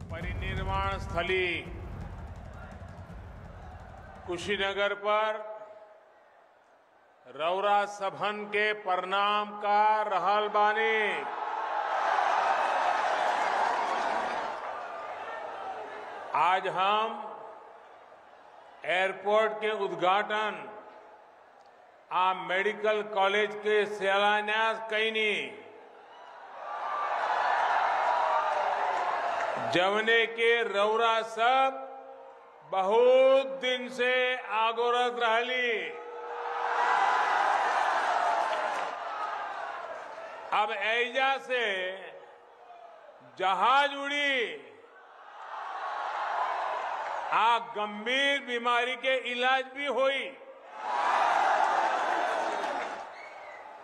परिनिर्वाण स्थली कुशीनगर पर रौरा सभन के परिणाम का रहल बानी। आज हम एयरपोर्ट के उद्घाटन आ मेडिकल कॉलेज के शिलान्यास कईनी, जवने के रौरा सब बहुत दिन से आगोरत रहली। अब ऐजा से जहाज उड़ी आ गंभीर बीमारी के इलाज भी हुई।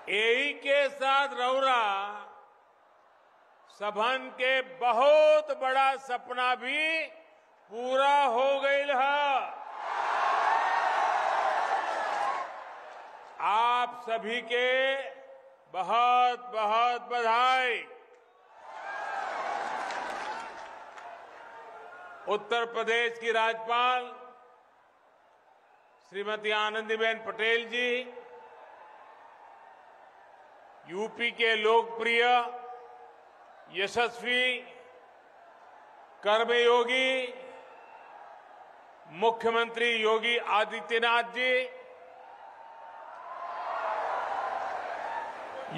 यही के साथ रौरा सभन के बहुत बड़ा सपना भी पूरा हो गई है। आप सभी के बहुत बहुत बधाई। उत्तर प्रदेश की राज्यपाल श्रीमती आनंदीबेन पटेल जी, यूपी के लोकप्रिय यशस्वी कर्मयोगी मुख्यमंत्री योगी आदित्यनाथ जी,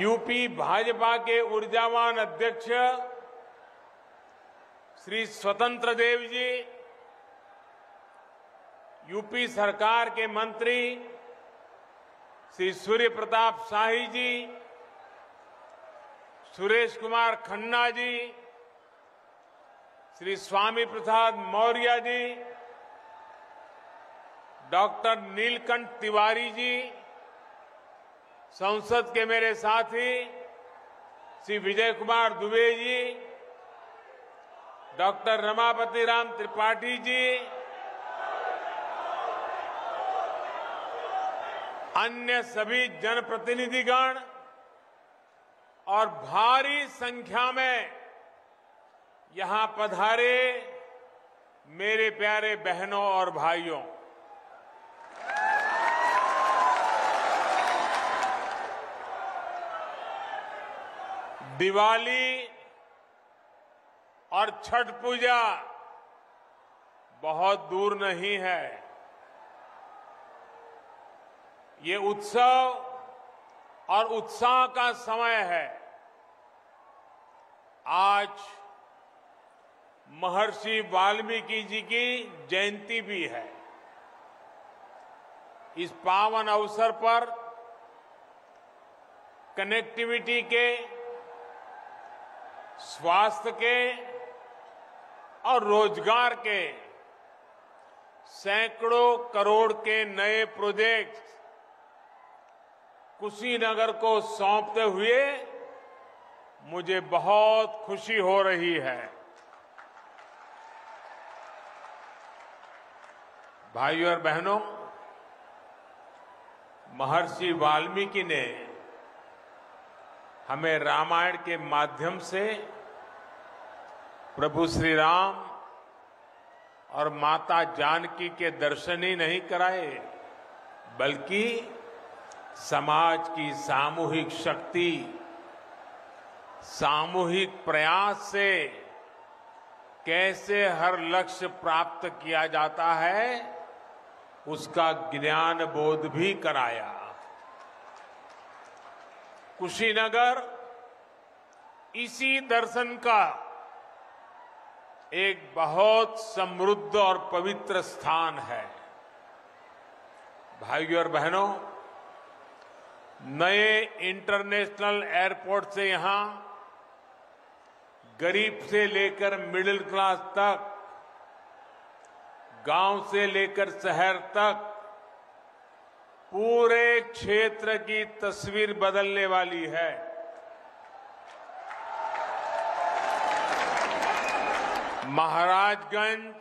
यूपी भाजपा के ऊर्जावान अध्यक्ष श्री स्वतंत्र देव जी, यूपी सरकार के मंत्री श्री सूर्य प्रताप शाही जी, सुरेश कुमार खन्ना जी, श्री स्वामी प्रसाद मौर्य जी, डॉक्टर नीलकंठ तिवारी जी, संसद के मेरे साथी श्री विजय कुमार दुबे जी, डॉक्टर रमापति राम त्रिपाठी जी, अन्य सभी जनप्रतिनिधिगण और भारी संख्या में यहां पधारे मेरे प्यारे बहनों और भाइयों, दिवाली और छठ पूजा बहुत दूर नहीं है। ये उत्सव और उत्साह का समय है। आज महर्षि वाल्मीकि जी की जयंती भी है। इस पावन अवसर पर कनेक्टिविटी के, स्वास्थ्य के और रोजगार के सैकड़ों करोड़ के नए प्रोजेक्ट कुशीनगर को सौंपते हुए मुझे बहुत खुशी हो रही है। भाइयों और बहनों, महर्षि वाल्मीकि ने हमें रामायण के माध्यम से प्रभु श्री राम और माता जानकी के दर्शन ही नहीं कराए, बल्कि समाज की सामूहिक शक्ति, सामूहिक प्रयास से कैसे हर लक्ष्य प्राप्त किया जाता है, उसका ज्ञान बोध भी कराया। कुशीनगर इसी दर्शन का एक बहुत समृद्ध और पवित्र स्थान है। भाइयों और बहनों, नए इंटरनेशनल एयरपोर्ट से यहां गरीब से लेकर मिडिल क्लास तक, गांव से लेकर शहर तक पूरे क्षेत्र की तस्वीर बदलने वाली है। महाराजगंज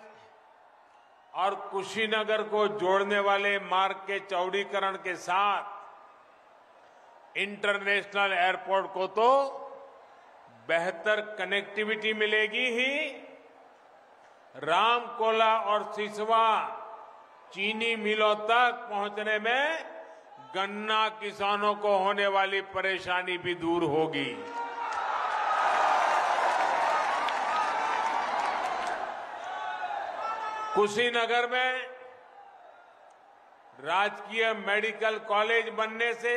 और कुशीनगर को जोड़ने वाले मार्ग के चौड़ीकरण के साथ इंटरनेशनल एयरपोर्ट को तो बेहतर कनेक्टिविटी मिलेगी ही, रामकोला और सिसवा चीनी मिलों तक पहुंचने में गन्ना किसानों को होने वाली परेशानी भी दूर होगी। कुशीनगर में राजकीय मेडिकल कॉलेज बनने से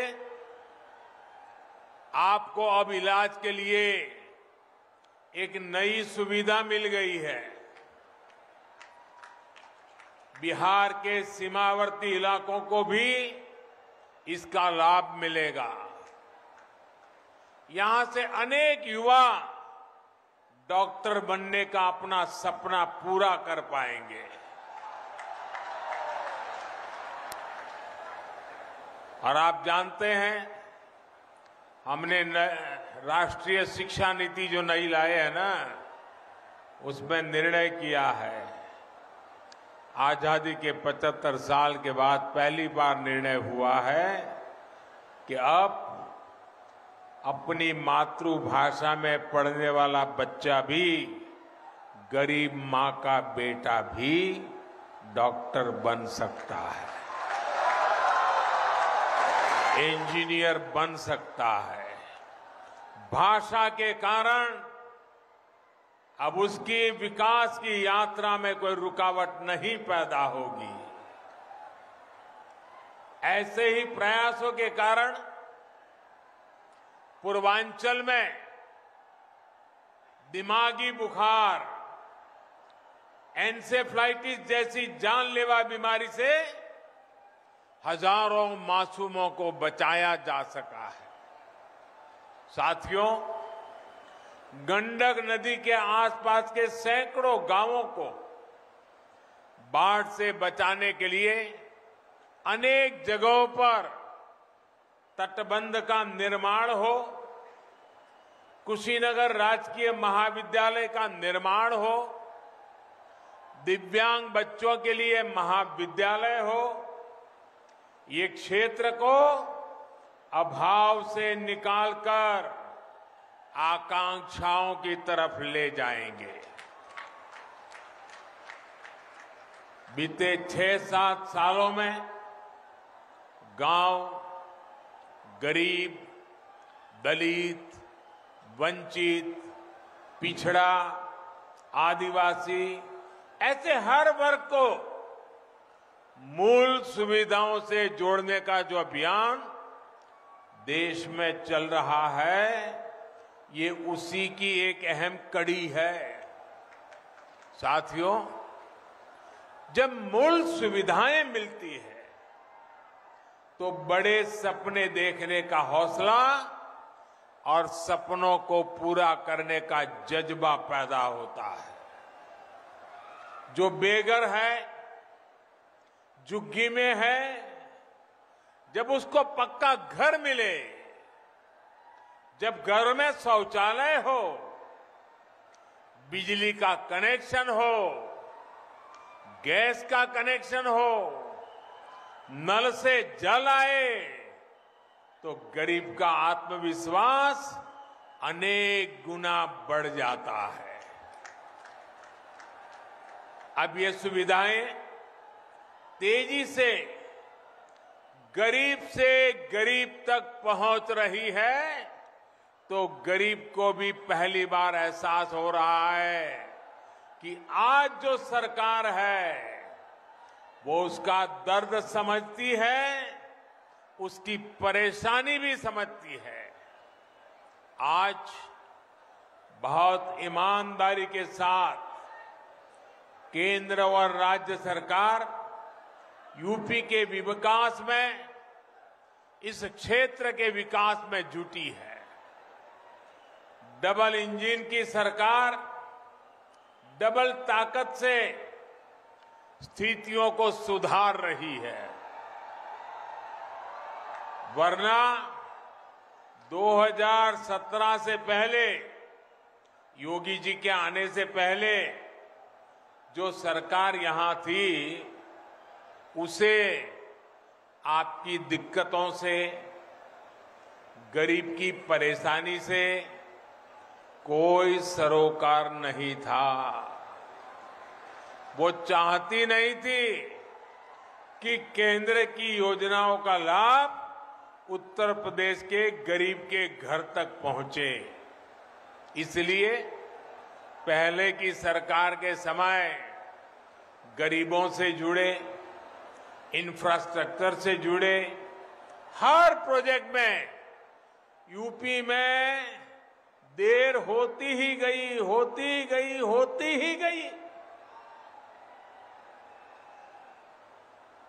आपको अब इलाज के लिए एक नई सुविधा मिल गई है। बिहार के सीमावर्ती इलाकों को भी इसका लाभ मिलेगा। यहां से अनेक युवा डॉक्टर बनने का अपना सपना पूरा कर पाएंगे। और आप जानते हैं, हमने राष्ट्रीय शिक्षा नीति जो नई लाए है ना, उसमें निर्णय किया है, आजादी के 75 साल के बाद पहली बार निर्णय हुआ है कि अब अपनी मातृभाषा में पढ़ने वाला बच्चा भी, गरीब मां का बेटा भी डॉक्टर बन सकता है, इंजीनियर बन सकता है। भाषा के कारण अब उसकी विकास की यात्रा में कोई रुकावट नहीं पैदा होगी। ऐसे ही प्रयासों के कारण पूर्वांचल में दिमागी बुखार, एन्सेफ्लाइटिस जैसी जानलेवा बीमारी से हजारों मासूमों को बचाया जा सका है। साथियों, गंडक नदी के आसपास के सैकड़ों गांवों को बाढ़ से बचाने के लिए अनेक जगहों पर तटबंध का निर्माण हो, कुशीनगर राजकीय महाविद्यालय का निर्माण हो, दिव्यांग बच्चों के लिए महाविद्यालय हो, ये क्षेत्र को अभाव से निकालकर आकांक्षाओं की तरफ ले जाएंगे। बीते 6-7 सालों में गांव, गरीब, दलित, वंचित, पिछड़ा, आदिवासी, ऐसे हर वर्ग को मूल सुविधाओं से जोड़ने का जो अभियान देश में चल रहा है, ये उसी की एक अहम कड़ी है। साथियों, जब मूल सुविधाएं मिलती है तो बड़े सपने देखने का हौसला और सपनों को पूरा करने का जज्बा पैदा होता है। जो बेघर है, झुग्गी में है, जब उसको पक्का घर मिले, जब घर में शौचालय हो, बिजली का कनेक्शन हो, गैस का कनेक्शन हो, नल से जल आए, तो गरीब का आत्मविश्वास अनेक गुना बढ़ जाता है। अब ये सुविधाएं तेजी से गरीब तक पहुंच रही है, तो गरीब को भी पहली बार एहसास हो रहा है कि आज जो सरकार है वो उसका दर्द समझती है, उसकी परेशानी भी समझती है। आज बहुत ईमानदारी के साथ केंद्र और राज्य सरकार यूपी के विकास में, इस क्षेत्र के विकास में जुटी है। डबल इंजन की सरकार डबल ताकत से स्थितियों को सुधार रही है, वरना 2017 से पहले, योगी जी के आने से पहले जो सरकार यहां थी, उसे आपकी दिक्कतों से, गरीब की परेशानी से कोई सरोकार नहीं था। वो चाहती नहीं थी कि केंद्र की योजनाओं का लाभ उत्तर प्रदेश के गरीब के घर तक पहुंचे। इसलिए पहले की सरकार के समय गरीबों से जुड़े, इंफ्रास्ट्रक्चर से जुड़े हर प्रोजेक्ट में यूपी में देर होती ही गई।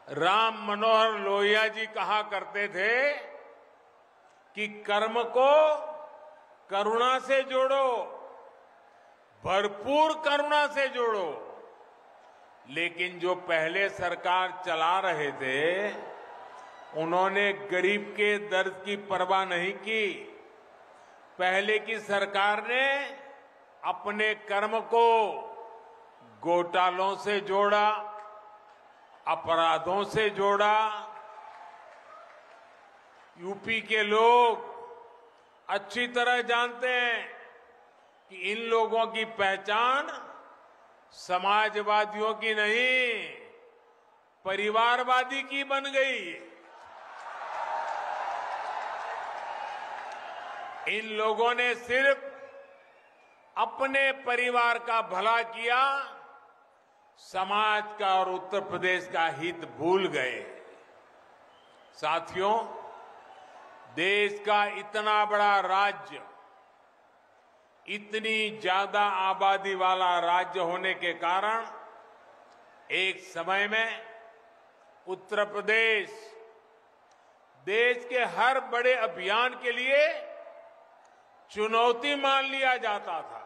राम मनोहर लोहिया जी कहा करते थे कि कर्म को करुणा से जोड़ो, भरपूर करुणा से जोड़ो। लेकिन जो पहले सरकार चला रहे थे उन्होंने गरीब के दर्द की परवाह नहीं की। पहले की सरकार ने अपने कर्म को घोटालों से जोड़ा, अपराधों से जोड़ा। यूपी के लोग अच्छी तरह जानते हैं कि इन लोगों की पहचान समाजवादियों की नहीं, परिवारवादी की बन गई। इन लोगों ने सिर्फ अपने परिवार का भला किया, समाज का और उत्तर प्रदेश का हित भूल गए। साथियों, देश का इतना बड़ा राज्य, इतनी ज्यादा आबादी वाला राज्य होने के कारण एक समय में उत्तर प्रदेश देश के हर बड़े अभियान के लिए चुनौती मान लिया जाता था।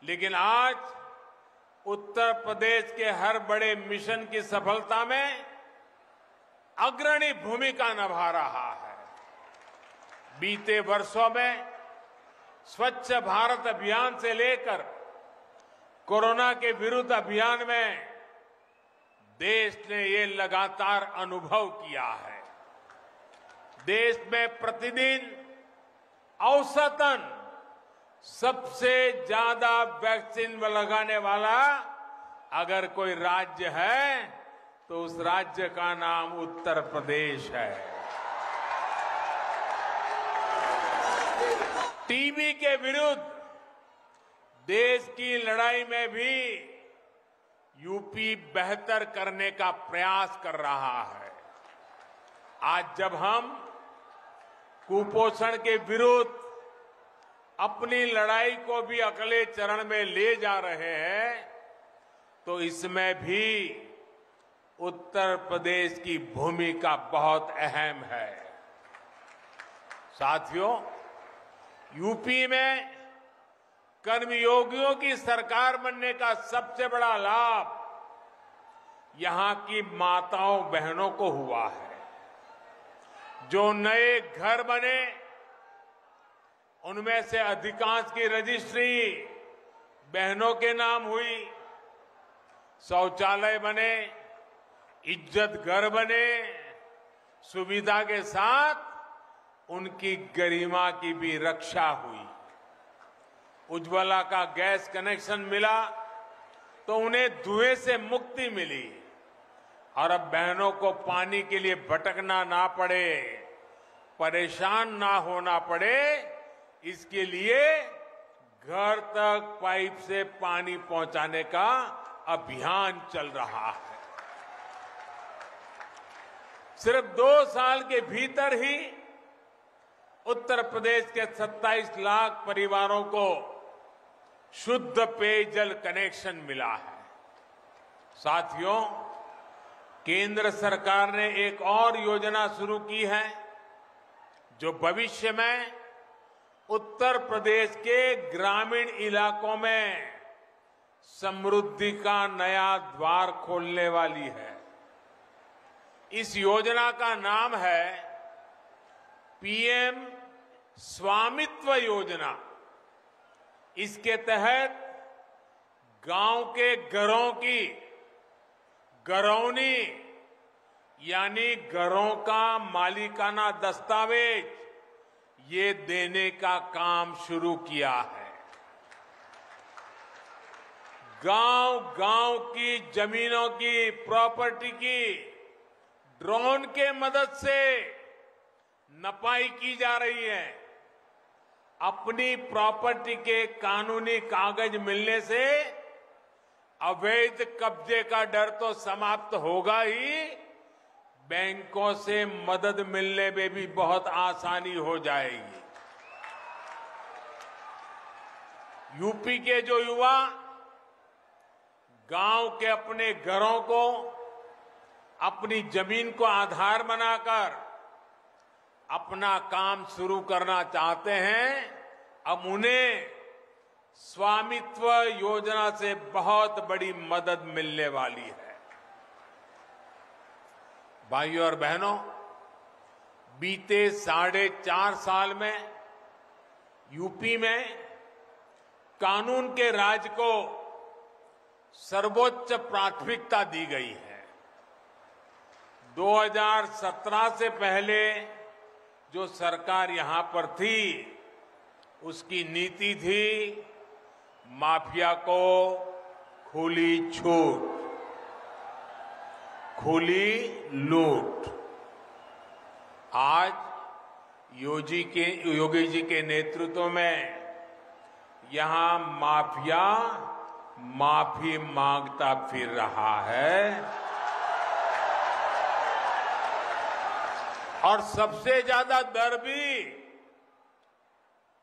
लेकिन आज उत्तर प्रदेश के हर बड़े मिशन की सफलता में अग्रणी भूमिका निभा रहा है। बीते वर्षों में स्वच्छ भारत अभियान से लेकर कोरोना के विरुद्ध अभियान में देश ने ये लगातार अनुभव किया है। देश में प्रतिदिन औसतन सबसे ज्यादा वैक्सीन लगाने वाला अगर कोई राज्य है तो उस राज्य का नाम उत्तर प्रदेश है। टीबी के विरुद्ध देश की लड़ाई में भी यूपी बेहतर करने का प्रयास कर रहा है। आज जब हम कुपोषण के विरुद्ध अपनी लड़ाई को भी अगले चरण में ले जा रहे हैं तो इसमें भी उत्तर प्रदेश की भूमिका बहुत अहम है। साथियों, यूपी में कर्मयोगियों की सरकार बनने का सबसे बड़ा लाभ यहां की माताओं बहनों को हुआ है। जो नए घर बने उनमें से अधिकांश की रजिस्ट्री बहनों के नाम हुई। शौचालय बने, इज्जत घर बने, सुविधा के साथ उनकी गरिमा की भी रक्षा हुई। उज्ज्वला का गैस कनेक्शन मिला तो उन्हें धुएं से मुक्ति मिली और अब बहनों को पानी के लिए भटकना ना पड़े, परेशान ना होना पड़े, इसके लिए घर तक पाइप से पानी पहुंचाने का अभियान चल रहा है। सिर्फ 2 साल के भीतर ही उत्तर प्रदेश के 27 लाख परिवारों को शुद्ध पेयजल कनेक्शन मिला है। साथियों, केंद्र सरकार ने एक और योजना शुरू की है जो भविष्य में उत्तर प्रदेश के ग्रामीण इलाकों में समृद्धि का नया द्वार खोलने वाली है। इस योजना का नाम है पीएम स्वामित्व योजना। इसके तहत गांव के घरों की घरौनी यानी घरों का मालिकाना दस्तावेज ये देने का काम शुरू किया है। गांव-गांव की जमीनों की, प्रॉपर्टी की ड्रोन के मदद से नपाई की जा रही है। अपनी प्रॉपर्टी के कानूनी कागज मिलने से अवैध कब्जे का डर तो समाप्त होगा ही, बैंकों से मदद मिलने में भी बहुत आसानी हो जाएगी। यूपी के जो युवा गांव के अपने घरों को, अपनी जमीन को आधार बनाकर अपना काम शुरू करना चाहते हैं, अब उन्हें स्वामित्व योजना से बहुत बड़ी मदद मिलने वाली है। भाइयों और बहनों, बीते 4.5 साल में यूपी में कानून के राज को सर्वोच्च प्राथमिकता दी गई है। 2017 से पहले जो सरकार यहां पर थी, उसकी नीति थी माफिया को खुली छूट, खुली लूट। आज योगी जी के नेतृत्व में यहां माफिया माफी मांगता फिर रहा है। और सबसे ज्यादा दर्द भी,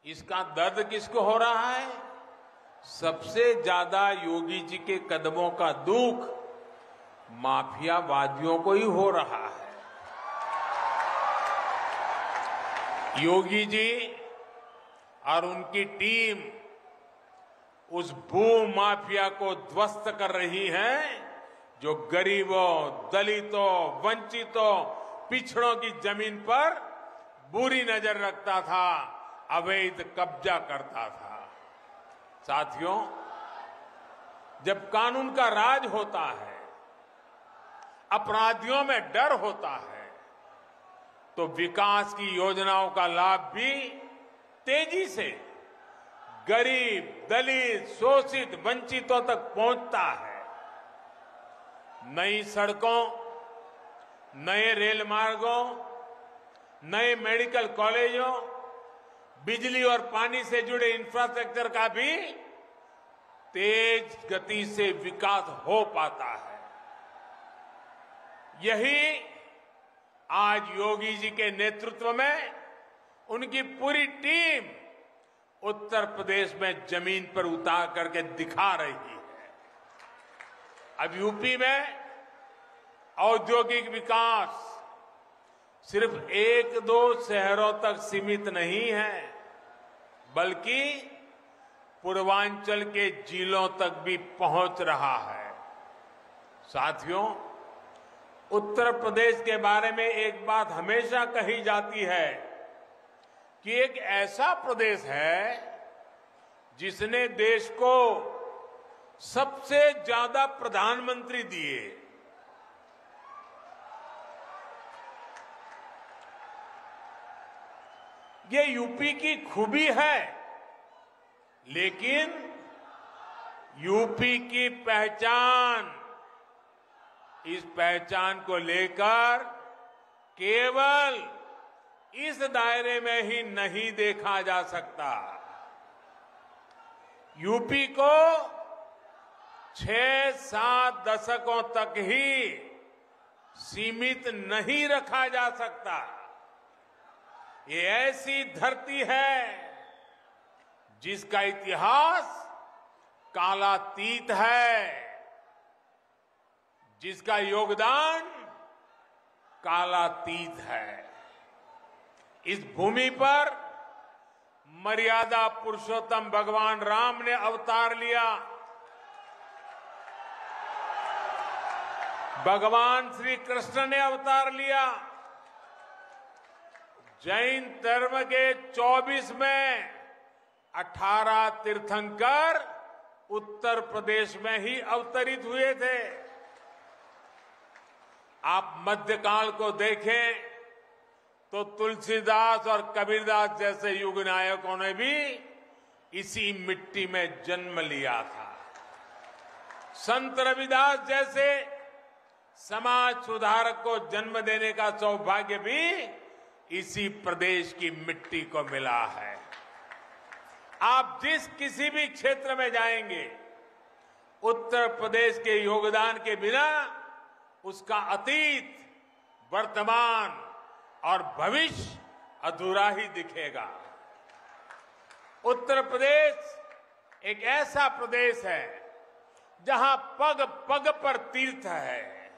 इसका दर्द किसको हो रहा है? सबसे ज्यादा योगी जी के कदमों का दुख माफियावादियों को ही हो रहा है। योगी जी और उनकी टीम उस भू माफिया को ध्वस्त कर रही है, जो गरीबों, दलितों, वंचितों, पिछड़ों की जमीन पर बुरी नजर रखता था, अवैध कब्जा करता था। साथियों, जब कानून का राज होता है, अपराधियों में डर होता है, तो विकास की योजनाओं का लाभ भी तेजी से गरीब, दलित, शोषित, वंचितों तक पहुंचता है। नई सड़कों, नए रेल मार्गों, नए मेडिकल कॉलेजों, बिजली और पानी से जुड़े इंफ्रास्ट्रक्चर का भी तेज गति से विकास हो पाता है। यही आज योगी जी के नेतृत्व में उनकी पूरी टीम उत्तर प्रदेश में जमीन पर उतार करके दिखा रही है। अब यूपी में औद्योगिक विकास सिर्फ 1-2 शहरों तक सीमित नहीं है, बल्कि पूर्वांचल के जिलों तक भी पहुंच रहा है। साथियों, उत्तर प्रदेश के बारे में एक बात हमेशा कही जाती है कि एक ऐसा प्रदेश है जिसने देश को सबसे ज्यादा प्रधानमंत्री दिए। ये यूपी की खूबी है, लेकिन यूपी की पहचान, इस पहचान को लेकर केवल इस दायरे में ही नहीं देखा जा सकता। यूपी को 6-7 दशकों तक ही सीमित नहीं रखा जा सकता। ये ऐसी धरती है जिसका इतिहास कालातीत है, जिसका योगदान कालातीत है। इस भूमि पर मर्यादा पुरुषोत्तम भगवान राम ने अवतार लिया। भगवान श्री कृष्ण ने अवतार लिया। जैन धर्म के 24 में 18 तीर्थंकर उत्तर प्रदेश में ही अवतरित हुए थे। आप मध्यकाल को देखें तो तुलसीदास और कबीरदास जैसे युग नायकों ने भी इसी मिट्टी में जन्म लिया था। संत रविदास जैसे समाज सुधारक को जन्म देने का सौभाग्य भी इसी प्रदेश की मिट्टी को मिला है। आप जिस किसी भी क्षेत्र में जाएंगे, उत्तर प्रदेश के योगदान के बिना उसका अतीत, वर्तमान और भविष्य अधूरा ही दिखेगा। उत्तर प्रदेश एक ऐसा प्रदेश है जहां पग पग पर तीर्थ है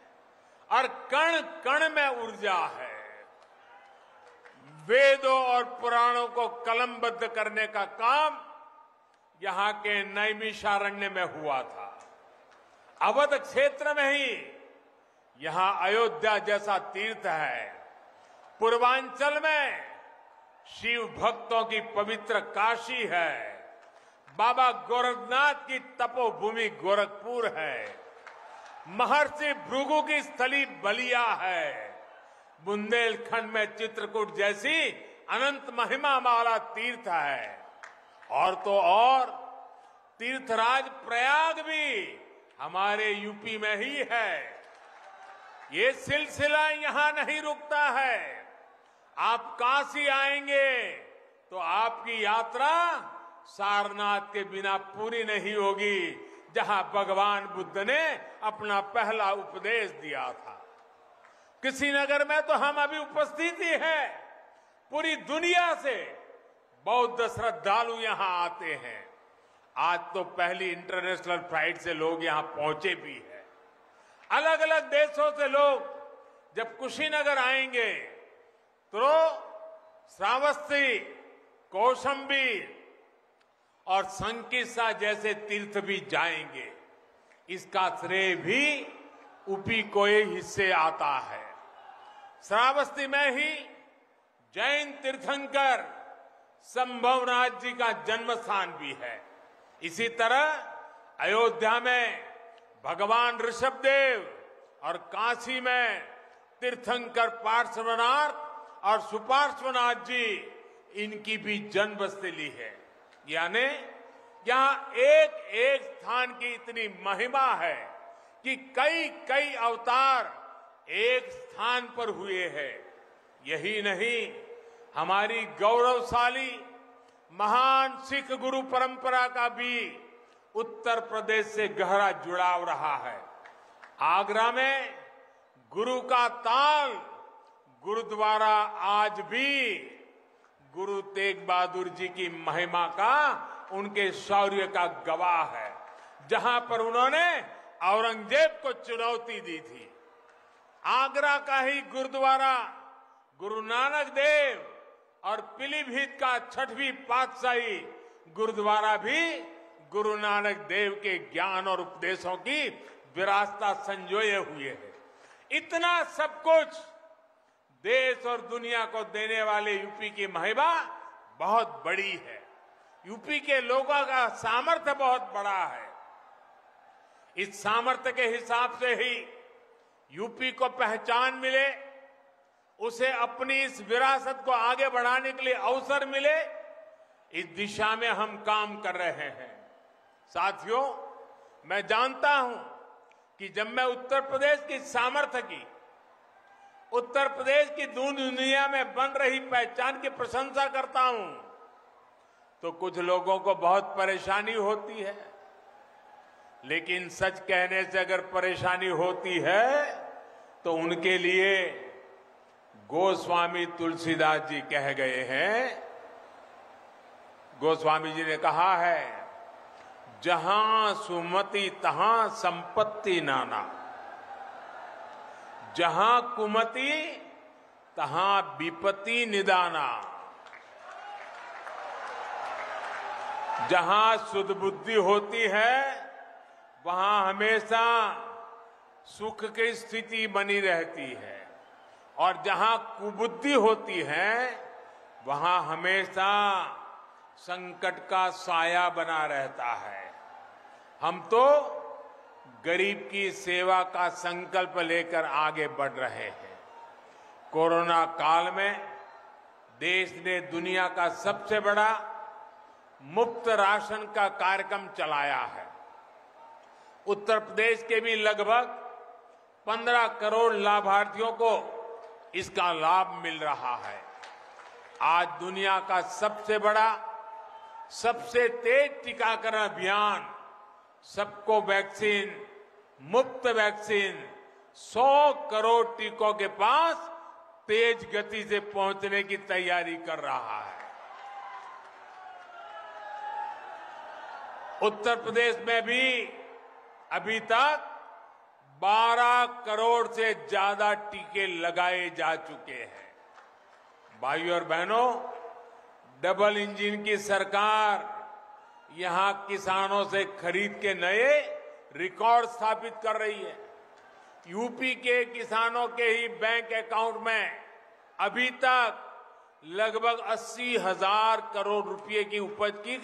और कण कण में ऊर्जा है। वेदों और पुराणों को कलमबद्ध करने का काम यहां के नैमिषारण्य में हुआ था। अवध क्षेत्र में ही यहां अयोध्या जैसा तीर्थ है। पूर्वांचल में शिव भक्तों की पवित्र काशी है। बाबा गोरखनाथ की तपोभूमि गोरखपुर है। महर्षि भृगु की स्थली बलिया है। बुंदेलखंड में चित्रकूट जैसी अनंत महिमा वाला तीर्थ है। और तो और तीर्थराज प्रयाग भी हमारे यूपी में ही है। ये सिलसिला यहां नहीं रुकता है। आप काशी आएंगे तो आपकी यात्रा सारनाथ के बिना पूरी नहीं होगी, जहां भगवान बुद्ध ने अपना पहला उपदेश दिया था। कुशीनगर में तो हम अभी उपस्थित ही है। पूरी दुनिया से बौद्ध श्रद्धालु यहां आते हैं। आज तो पहली इंटरनेशनल फ्लाइट से लोग यहां पहुंचे भी हैं। अलग अलग देशों से लोग जब कुशीनगर आएंगे तो श्रावस्ती, कौशाम्बी और संकिसा जैसे तीर्थ भी जाएंगे। इसका श्रेय भी यूपी को हिस्से आता है। श्रावस्ती में ही जैन तीर्थंकर संभवनाथ जी का जन्म स्थान भी है। इसी तरह अयोध्या में भगवान ऋषभदेव और काशी में तीर्थंकर पार्श्वनाथ और सुपार्श्वनाथ जी, इनकी भी जन्मस्थली है। यानी यहां एक एक स्थान की इतनी महिमा है कि कई कई अवतार एक स्थान पर हुए हैं। यही नहीं, हमारी गौरवशाली महान सिख गुरु परंपरा का भी उत्तर प्रदेश से गहरा जुड़ाव रहा है। आगरा में गुरु का ताल गुरुद्वारा आज भी गुरु तेग बहादुर जी की महिमा का, उनके शौर्य का गवाह है। जहां पर उन्होंने औरंगजेब को चुनौती दी थी। आगरा का ही गुरुद्वारा गुरु नानक देव और पीलीभीत का 6वीं पातशाही गुरुद्वारा भी गुरु नानक देव के ज्ञान और उपदेशों की विरासत संजोए हुए है। इतना सब कुछ देश और दुनिया को देने वाले यूपी की महिमा बहुत बड़ी है। यूपी के लोगों का सामर्थ्य बहुत बड़ा है। इस सामर्थ्य के हिसाब से ही यूपी को पहचान मिले, उसे अपनी इस विरासत को आगे बढ़ाने के लिए अवसर मिले, इस दिशा में हम काम कर रहे हैं। साथियों, मैं जानता हूं कि जब मैं उत्तर प्रदेश की सामर्थ्य की, उत्तर प्रदेश की दुनिया में बन रही पहचान की प्रशंसा करता हूं तो कुछ लोगों को बहुत परेशानी होती है। लेकिन सच कहने से अगर परेशानी होती है तो उनके लिए गोस्वामी तुलसीदास जी कह गए हैं। गोस्वामी जी ने कहा है, जहां सुमति तहां संपत्ति नाना, जहां कुमति तहां विपत्ति निदाना। जहां शुद्ध बुद्धि होती है वहां हमेशा सुख की स्थिति बनी रहती है, और जहां कुबुद्धि होती है वहां हमेशा संकट का साया बना रहता है। हम तो गरीब की सेवा का संकल्प लेकर आगे बढ़ रहे हैं। कोरोना काल में देश ने दुनिया का सबसे बड़ा मुफ्त राशन का कार्यक्रम चलाया है। उत्तर प्रदेश के भी लगभग 15 करोड़ लाभार्थियों को इसका लाभ मिल रहा है। आज दुनिया का सबसे बड़ा, सबसे तेज टीकाकरण अभियान सबको वैक्सीन, मुफ्त वैक्सीन 100 करोड़ टीकों के पास तेज गति से पहुंचने की तैयारी कर रहा है। उत्तर प्रदेश में भी अभी तक 12 करोड़ से ज्यादा टीके लगाए जा चुके हैं। भाइयों और बहनों, डबल इंजन की सरकार यहां किसानों से खरीद के नए रिकॉर्ड स्थापित कर रही है। यूपी के किसानों के ही बैंक अकाउंट में अभी तक लगभग 80,000 करोड़ रुपए की उपज की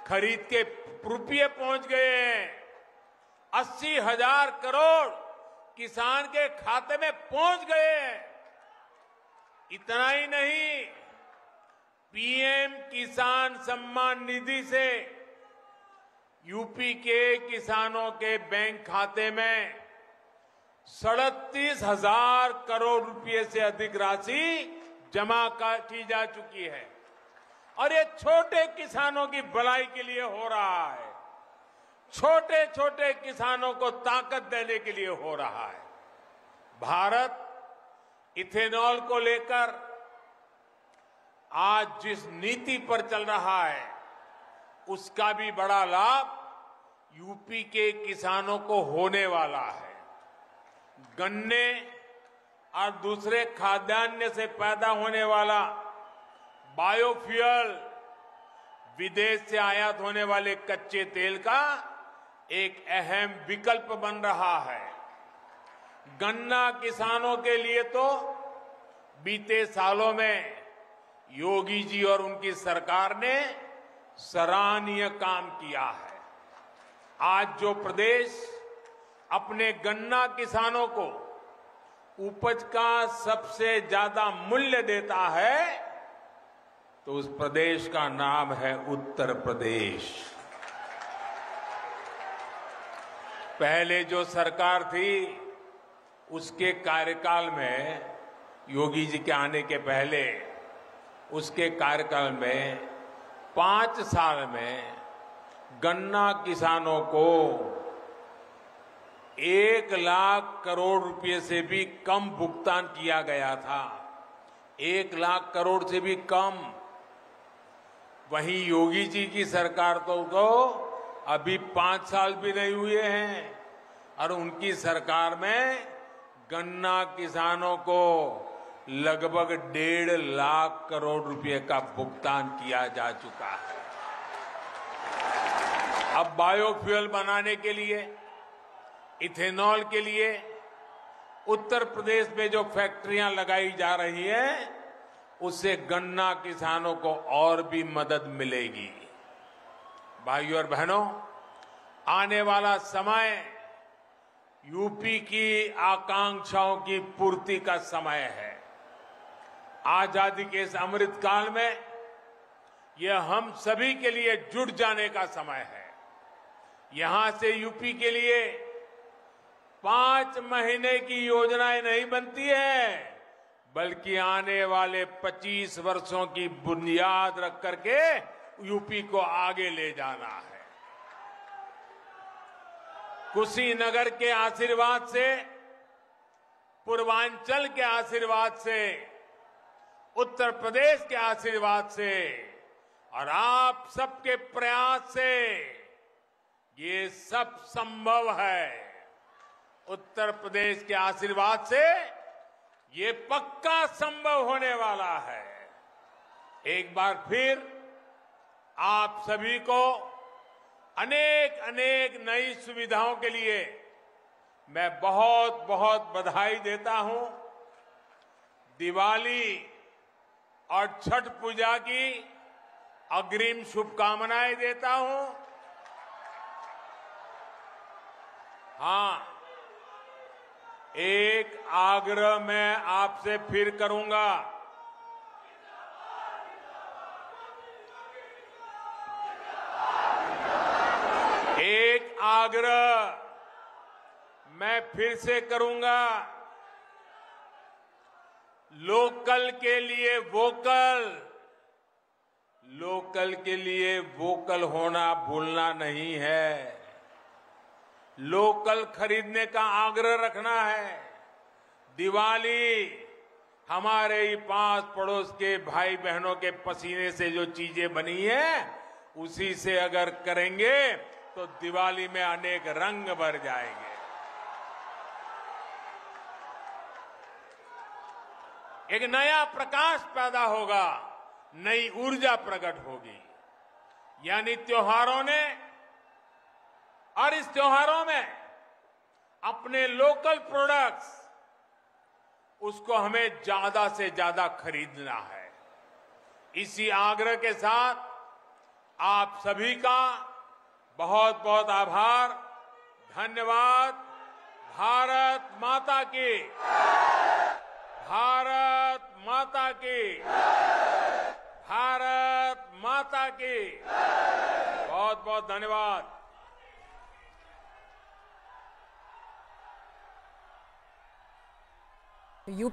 खरीद के रुपये पहुंच गए हैं। 80,000 करोड़ किसान के खाते में पहुंच गए हैं। इतना ही नहीं, पीएम किसान सम्मान निधि से यूपी के किसानों के बैंक खाते में 37,000 करोड़ रुपए से अधिक राशि जमा की जा चुकी है। और ये छोटे किसानों की भलाई के लिए हो रहा है, छोटे छोटे किसानों को ताकत देने के लिए हो रहा है। भारत इथेनॉल को लेकर आज जिस नीति पर चल रहा है, उसका भी बड़ा लाभ यूपी के किसानों को होने वाला है। गन्ने और दूसरे खाद्यान्न से पैदा होने वाला बायोफ्यूल, विदेश से आयात होने वाले कच्चे तेल का एक अहम विकल्प बन रहा है। गन्ना किसानों के लिए तो बीते सालों में योगी जी और उनकी सरकार ने सराहनीय काम किया है। आज जो प्रदेश अपने गन्ना किसानों को उपज का सबसे ज्यादा मूल्य देता है, तो उस प्रदेश का नाम है उत्तर प्रदेश। पहले जो सरकार थी, उसके कार्यकाल में, योगी जी के आने के पहले उसके कार्यकाल में 5 साल में गन्ना किसानों को 1 लाख करोड़ रुपए से भी कम भुगतान किया गया था। 1 लाख करोड़ से भी कम। वहीं योगी जी की सरकार तो अभी 5 साल भी नहीं हुए हैं और उनकी सरकार में गन्ना किसानों को लगभग 1.5 लाख करोड़ रुपए का भुगतान किया जा चुका है। अब बायोफ्यूल बनाने के लिए, इथेनॉल के लिए उत्तर प्रदेश में जो फैक्ट्रियां लगाई जा रही हैं, उससे गन्ना किसानों को और भी मदद मिलेगी। भाइयों और बहनों, आने वाला समय यूपी की आकांक्षाओं की पूर्ति का समय है। आजादी के इस अमृत काल में यह हम सभी के लिए जुट जाने का समय है। यहां से यूपी के लिए 5 महीने की योजनाएं नहीं बनती है, बल्कि आने वाले 25 वर्षों की बुनियाद रख करके यूपी को आगे ले जाना है। कुशीनगर के आशीर्वाद से, पूर्वांचल के आशीर्वाद से, उत्तर प्रदेश के आशीर्वाद से और आप सबके प्रयास से ये सब संभव है। उत्तर प्रदेश के आशीर्वाद से ये पक्का संभव होने वाला है। एक बार फिर आप सभी को अनेक अनेक नई सुविधाओं के लिए मैं बहुत बहुत बधाई देता हूं। दिवाली और छठ पूजा की अग्रिम शुभकामनाएं देता हूं। हां, एक आग्रह मैं आपसे फिर करूंगा। एक आग्रह मैं फिर से करूंगा, लोकल के लिए वोकल, लोकल के लिए वोकल होना भूलना नहीं है। लोकल खरीदने का आग्रह रखना है। दिवाली हमारे ही पास पड़ोस के भाई बहनों के पसीने से जो चीजें बनी है, उसी से अगर करेंगे तो दिवाली में अनेक रंग भर जाएंगे। एक नया प्रकाश पैदा होगा, नई ऊर्जा प्रकट होगी। यानी त्योहारों ने और इस त्योहारों में अपने लोकल प्रोडक्ट्स, उसको हमें ज्यादा से ज्यादा खरीदना है। इसी आग्रह के साथ आप सभी का बहुत बहुत आभार, धन्यवाद। भारत माता की, भारत माता की, भारत माता की। बहुत बहुत धन्यवाद। यूपी